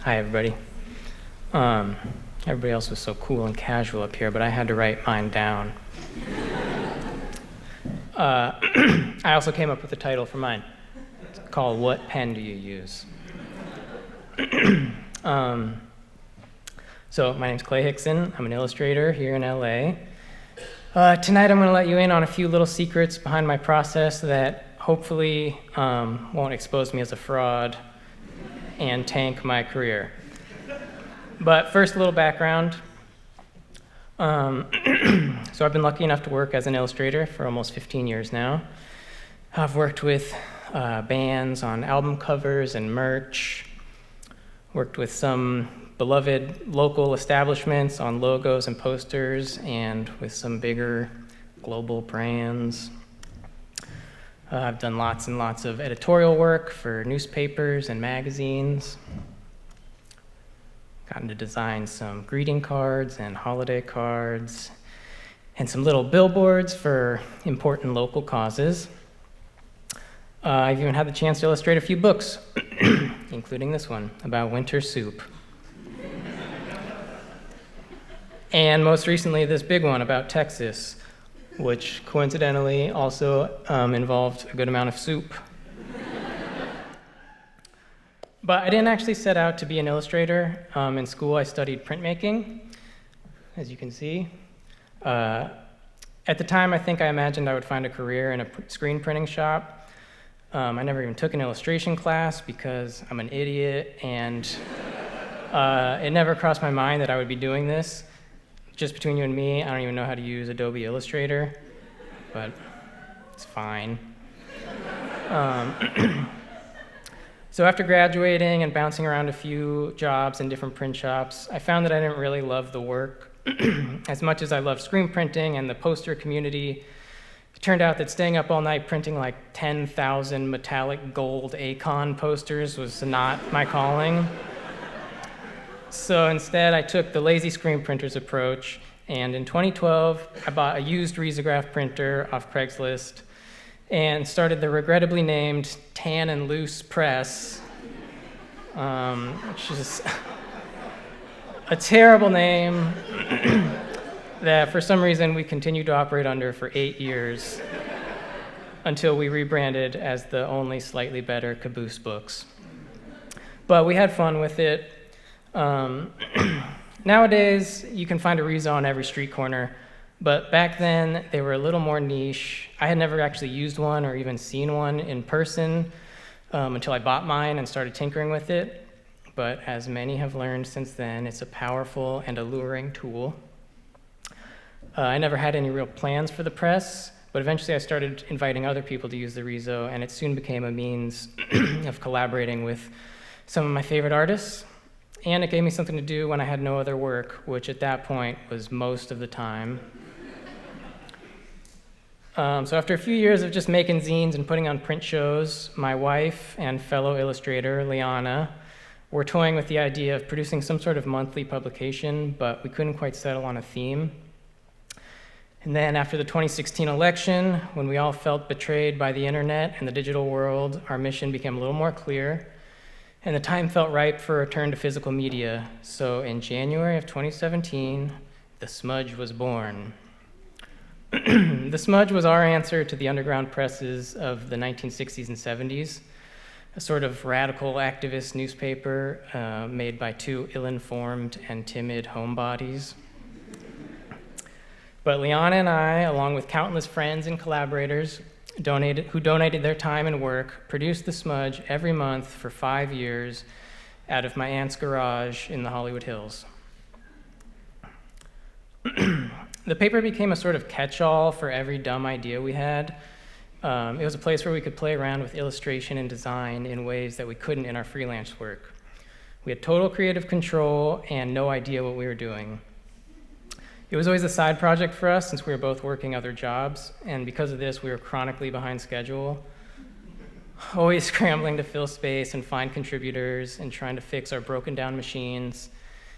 Hi, everybody. Everybody else was so cool and casual up here, but I had to write mine down. I also came up with a title for mine. It's called What Pen Do You Use? So my name's Clay Hickson. I'm an illustrator here in LA. Tonight I'm going to let you in on a few little secrets behind my process that hopefully won't expose me as a fraud and tank my career. But first, a little background. So I've been lucky enough to work as an illustrator for almost 15 years now. I've worked with bands on album covers and merch, worked with some beloved local establishments on logos and posters, and with some bigger global brands. I've done lots and lots of editorial work for newspapers and magazines. Gotten to design some greeting cards and holiday cards, and some little billboards for important local causes. I've even had the chance to illustrate a few books, including this one, about winter soup. And most recently, this big one about Texas, which coincidentally also involved a good amount of soup. But I didn't actually set out to be an illustrator. In school, I studied printmaking, as you can see. At the time, I think I imagined I would find a career in a screen printing shop. I never even took an illustration class because I'm an idiot, and it never crossed my mind that I would be doing this. Just between you and me, I don't even know how to use Adobe Illustrator, but it's fine. So after graduating and bouncing around a few jobs in different print shops, I found that I didn't really love the work as much as I loved screen printing and the poster community. It turned out that staying up all night printing like 10,000 metallic gold Acon posters was not my calling. So instead, I took the lazy screen printers approach, and in 2012, I bought a used risograph printer off Craigslist and started the regrettably named Tan and Loose Press, which is a terrible name that for some reason we continued to operate under for 8 years until we rebranded as the only slightly better Caboose Books. But we had fun with it. Nowadays, you can find a Riso on every street corner, but back then, they were a little more niche. I had never actually used one or even seen one in person until I bought mine and started tinkering with it. But as many have learned since then, it's a powerful and alluring tool. I never had any real plans for the press, but eventually I started inviting other people to use the Riso, and it soon became a means of collaborating with some of my favorite artists. And it gave me something to do when I had no other work, which at that point was most of the time. So after a few years of just making zines and putting on print shows, my wife and fellow illustrator, Liana, were toying with the idea of producing some sort of monthly publication, but we couldn't quite settle on a theme. And then after the 2016 election, when we all felt betrayed by the internet and the digital world, our mission became a little more clear. And the time felt ripe for a return to physical media. So in January of 2017, the Smudge was born. The Smudge was our answer to the underground presses of the 1960s and 70s, a sort of radical activist newspaper made by two ill-informed and timid homebodies. But Liana and I, along with countless friends and collaborators, who donated their time and work, produced the Smudge every month for 5 years out of my aunt's garage in the Hollywood Hills. The paper became a sort of catch-all for every dumb idea we had. It was a place where we could play around with illustration and design in ways that we couldn't in our freelance work. We had total creative control and no idea what we were doing. It was always a side project for us since we were both working other jobs, and because of this, we were chronically behind schedule, always scrambling to fill space and find contributors and trying to fix our broken down machines,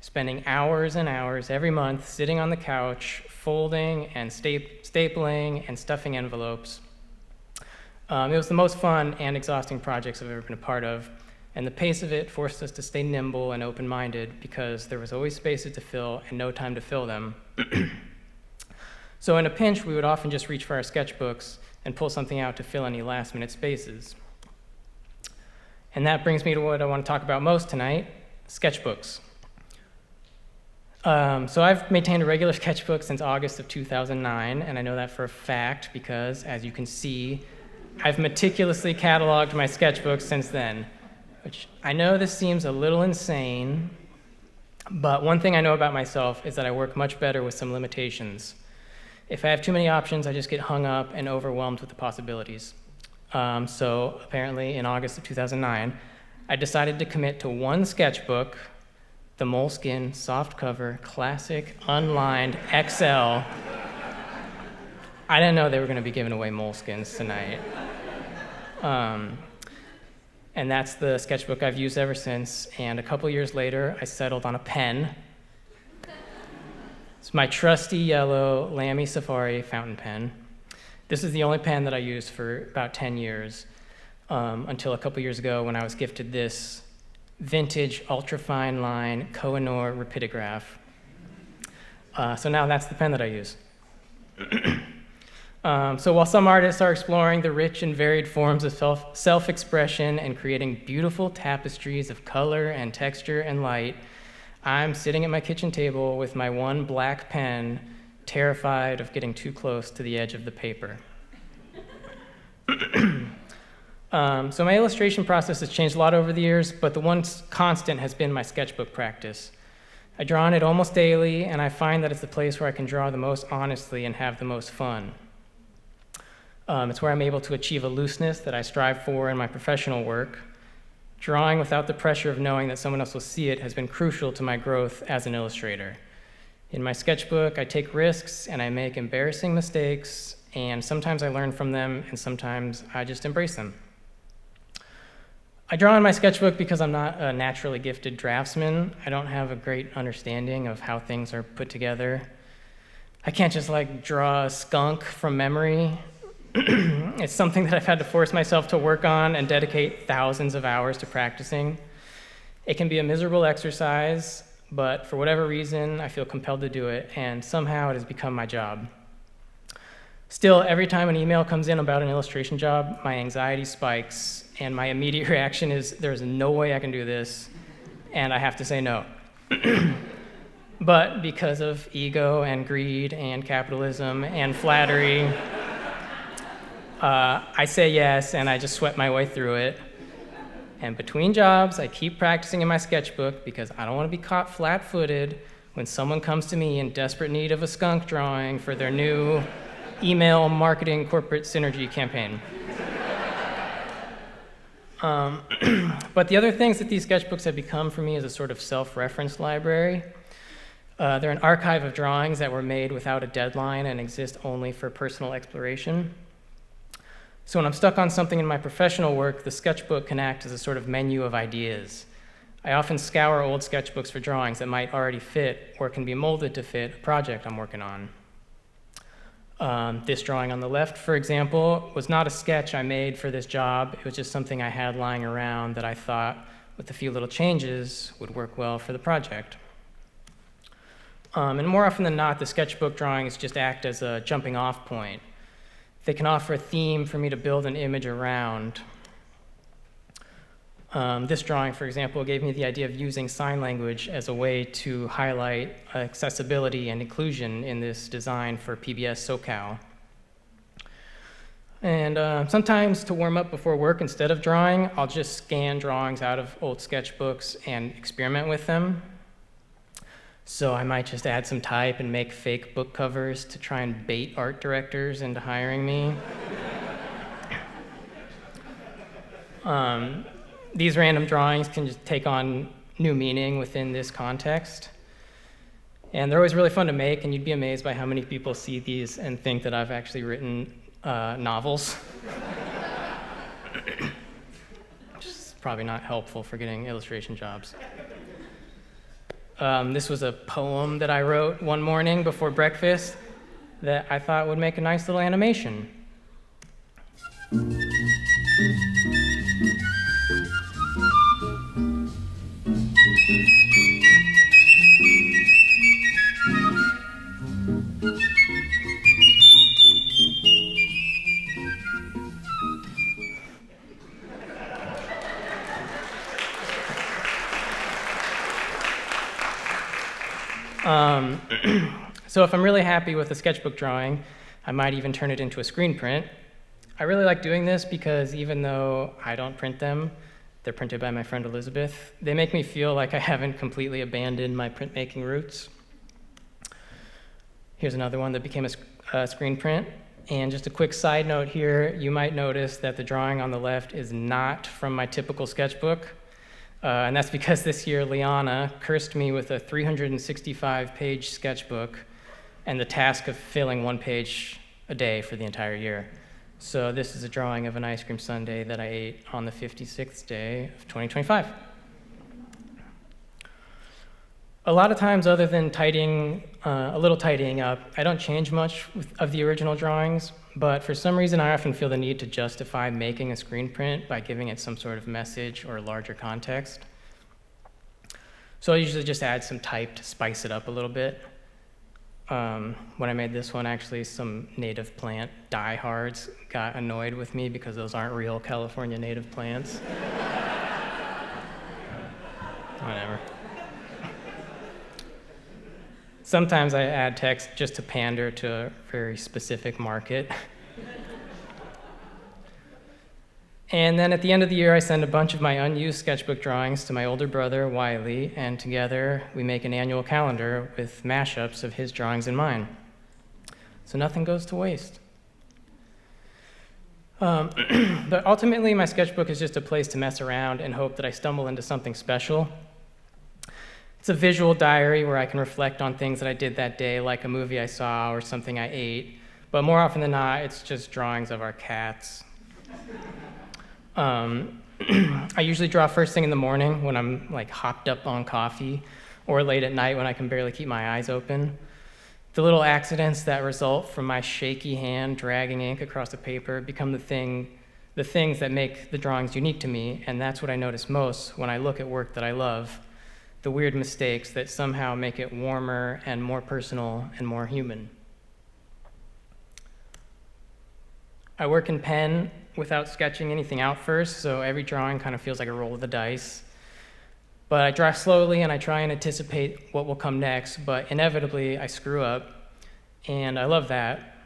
spending hours and hours every month sitting on the couch, folding and stapling and stuffing envelopes. It was the most fun and exhausting projects I've ever been a part of, and the pace of it forced us to stay nimble and open-minded because there was always spaces to fill and no time to fill them. So in a pinch, we would often just reach for our sketchbooks and pull something out to fill any last-minute spaces. And that brings me to what I want to talk about most tonight, sketchbooks. So I've maintained a regular sketchbook since August of 2009, and I know that for a fact because, as you can see, I've meticulously cataloged my sketchbooks since then, which I know this seems a little insane, but one thing I know about myself is that I work much better with some limitations. If I have too many options, I just get hung up and overwhelmed with the possibilities. So apparently in August of 2009, I decided to commit to one sketchbook, the Moleskine softcover classic unlined XL. I didn't know they were going to be giving away Moleskines tonight. And that's the sketchbook I've used ever since, and a couple years later, I settled on a pen. It's my trusty yellow Lamy Safari fountain pen. This is the only pen that I used for about 10 years, until a couple years ago when I was gifted this vintage ultrafine line Koh-i-Noor rapidograph. So now that's the pen that I use. So while some artists are exploring the rich and varied forms of self-expression and creating beautiful tapestries of color and texture and light, I'm sitting at my kitchen table with my one black pen, terrified of getting too close to the edge of the paper. So my illustration process has changed a lot over the years, but the one constant has been my sketchbook practice. I draw on it almost daily, and I find that it's the place where I can draw the most honestly and have the most fun. It's where I'm able to achieve a looseness that I strive for in my professional work. Drawing without the pressure of knowing that someone else will see it has been crucial to my growth as an illustrator. In my sketchbook, I take risks and I make embarrassing mistakes, and sometimes I learn from them, and sometimes I just embrace them. I draw in my sketchbook because I'm not a naturally gifted draftsman. I don't have a great understanding of how things are put together. I can't just draw a skunk from memory. It's something that I've had to force myself to work on and dedicate thousands of hours to practicing. It can be a miserable exercise, but for whatever reason, I feel compelled to do it, and somehow it has become my job. Still, every time an email comes in about an illustration job, my anxiety spikes, and my immediate reaction is, there's no way I can do this, and I have to say no. But because of ego and greed and capitalism and flattery, I say yes, and I just sweat my way through it. And between jobs, I keep practicing in my sketchbook because I don't want to be caught flat-footed when someone comes to me in desperate need of a skunk drawing for their new email marketing corporate synergy campaign. But the other things that these sketchbooks have become for me is a sort of self-reference library. They're an archive of drawings that were made without a deadline and exist only for personal exploration. So when I'm stuck on something in my professional work, the sketchbook can act as a sort of menu of ideas. I often scour old sketchbooks for drawings that might already fit or can be molded to fit a project I'm working on. This drawing on the left, for example, was not a sketch I made for this job. It was just something I had lying around that I thought, with a few little changes, would work well for the project. And more often than not, the sketchbook drawings just act as a jumping off point. They can offer a theme for me to build an image around. This drawing, for example, gave me the idea of using sign language as a way to highlight accessibility and inclusion in this design for PBS SoCal. And sometimes to warm up before work, instead of drawing, I'll just scan drawings out of old sketchbooks and experiment with them. So I might just add some type and make fake book covers to try and bait art directors into hiring me. These random drawings can just take on new meaning within this context. And they're always really fun to make, and you'd be amazed by how many people see these and think that I've actually written novels. Which is probably not helpful for getting illustration jobs. This was a poem that I wrote one morning before breakfast that I thought would make a nice little animation. Um, so if I'm really happy with a sketchbook drawing, I might even turn it into a screen print. I really like doing this because even though I don't print them, they're printed by my friend Elizabeth, they make me feel like I haven't completely abandoned my printmaking roots. Here's another one that became a screen print. And just a quick side note here, you might notice that the drawing on the left is not from my typical sketchbook. And that's because this year Liana cursed me with a 365-page sketchbook and the task of filling one page a day for the entire year. So this is a drawing of an ice cream sundae that I ate on the 56th day of 2025. A lot of times, other than a little tidying up, I don't change much of the original drawings, but for some reason I often feel the need to justify making a screen print by giving it some sort of message or larger context. So I usually just add some type to spice it up a little bit. When I made this one, actually, some native plant diehards got annoyed with me because those aren't real California native plants. Whatever. Sometimes I add text just to pander to a very specific market. And then at the end of the year, I send a bunch of my unused sketchbook drawings to my older brother, Wiley, and together we make an annual calendar with mashups of his drawings and mine. So nothing goes to waste. But ultimately, my sketchbook is just a place to mess around and hope that I stumble into something special. It's a visual diary where I can reflect on things that I did that day, like a movie I saw or something I ate. But more often than not, it's just drawings of our cats. I usually draw first thing in the morning when I'm like hopped up on coffee, or late at night when I can barely keep my eyes open. The little accidents that result from my shaky hand dragging ink across the paper become the things that make the drawings unique to me, and that's what I notice most when I look at work that I love, the weird mistakes that somehow make it warmer and more personal and more human. I work in pen without sketching anything out first, so every drawing kind of feels like a roll of the dice. But I draw slowly and I try and anticipate what will come next, but inevitably I screw up, and I love that.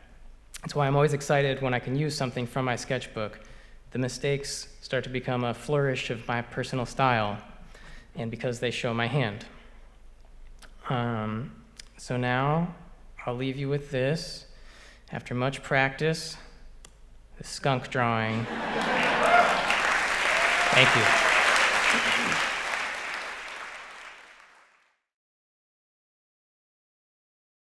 That's why I'm always excited when I can use something from my sketchbook. The mistakes start to become a flourish of my personal style, and because they show my hand. So now I'll leave you with this. After much practice, the skunk drawing. Thank you.